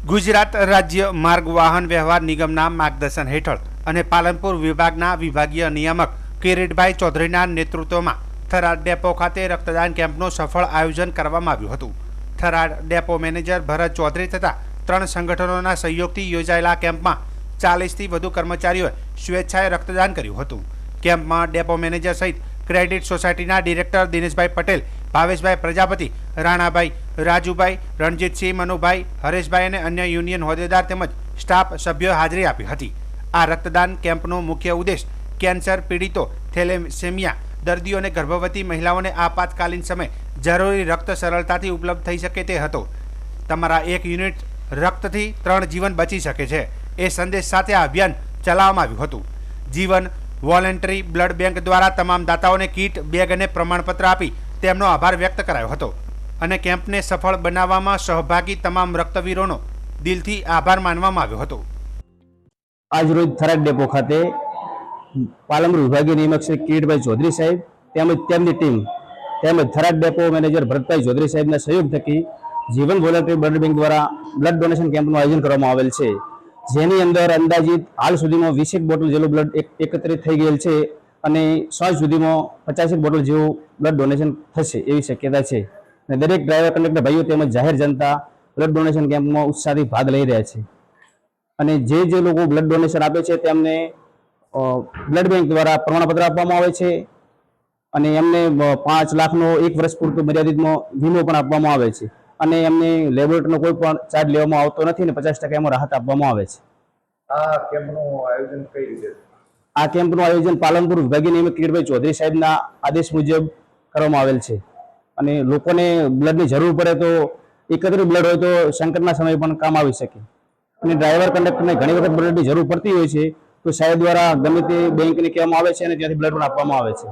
ગુજરાત રાજ્ય માર્ગ વાહન વ્યવહાર નિગમના માર્ગદર્શન હેઠળ અને પાલનપુર વિભાગના વિભાગીય નિયામક કિરીટભાઈ ચૌધરીના નેતૃત્વમાં થરાદ ડેપો ખાતે રક્તદાન કેમ્પનું સફળ આયોજન કરવામાં આવ્યું હતું। થરાદ ડેપો મેનેજર ભરત ચૌધરી તથા 3 સંગઠનોના સહયોગથી યોજાયેલા કેમ્પમાં 40થી વધુ કર્મચારીઓએ સ્વેચ્છાએ રક્તદાન કર્યું હતું। કેમ્પમાં ડેપો મેનેજર સહિત ક્રેડિટ સોસાયટીના ડિરેક્ટર દિનેશભાઈ પટેલ, ભાવેશભાઈ પ્રજાપતિ, રાણાભાઈ, રાજુભાઈ, રણજીતસિંહ, મનુભાઈ, હરેશભાઈ અને અન્ય યુનિયન હોદ્દેદાર તેમજ સ્ટાફ સભ્યોએ હાજરી આપી હતી। આ રક્તદાન કેમ્પનો મુખ્ય ઉદ્દેશ કેન્સર પીડિતો, થેલેસેમિયા દર્દીઓ અને ગર્ભવતી મહિલાઓને આપાતકાલીન સમયે જરૂરી રક્ત સરળતાથી ઉપલબ્ધ થઈ શકે તે હતો। તમારા 1 યુનિટ રક્તથી 3 જીવન બચી શકે છે એ સંદેશ સાથે આ અભિયાન ચલાવવામાં આવ્યું હતું। જીવન વોલેન્ટરી બ્લડ બેંક દ્વારા તમામ દાતાઓને કીટ, બેગ અને પ્રમાણપત્ર આપી તેમનો આભાર વ્યક્ત કરાયો હતો અને કેમ્પને સફળ બનાવવામાં સહભાગી તમામ રક્તવીરોનો દિલથી આભાર માનવામાં આવ્યો હતો। આજ રોજ થરાદ ડેપો ખાતે પાલનપુર વિભાગીય નિયામક શ્રી કિરીટભાઈ ચૌધરી સાહેબ તેમજ તેમની ટીમ તેમજ થરાદ ડેપો મેનેજર ભરતભાઈ ચૌધરી સાહેબના સહયોગ થકી જીવન વોલેન્ટરી બ્લડ બેંક દ્વારા બ્લડ ડોનેશન કેમ્પનું આયોજન કરવામાં આવેલ છે, જેની અંદર અંદાજિત હાલ સુધીમાં 20 બોટલ જેટલું બ્લડ એકત્રિત થઈ ગયેલ છે અને સાંજ સુધીમાં 50 બોટલ જેવું બ્લડ ડોનેશન થશે એવી શક્યતા છે। અને દરેક ડ્રાઈવર, કંડક્ટર ભાઈઓ તેમજ જાહેર જનતા બ્લડ ડોનેશન કેમ્પમાં ઉત્સાહથી ભાગ લઈ રહ્યા છે અને જે લોકો બ્લડ ડોનેશન આપે છે તેમને બ્લડ બેંક દ્વારા પ્રમાણપત્ર આપવામાં આવે છે અને એમને 5 લાખનો 1 વર્ષ પૂરતો મર્યાદિતમાં વીમો પણ આપવામાં આવે છે અને એમને લેબોરેટરીનો કોઈ પણ ચાર્જ લેવામાં આવતો નથી અને 50% એમાં રાહત આપવામાં આવે છે। આ કેમ્પનું આયોજન કઈ રીતે? આ કેમ્પનું આયોજન પાલનપુર વિભાગીય નિયામક કિરીટભાઈ ચૌધરી સાહેબના આદેશ મુજબ કરવામાં આવેલ છે અને લોકોને બ્લડની જરૂર પડે તો એકત્રિત બ્લડ હોય તો સંકટના સમયે પણ કામ આવી શકે અને ડ્રાઈવર, કંડક્ટરને ઘણી વખત બ્લડની જરૂર પડતી હોય છે તો સાહેબ દ્વારા ગમે તે બેંકને કહેવામાં આવે છે અને ત્યાંથી બ્લડ પણ આપવામાં આવે છે।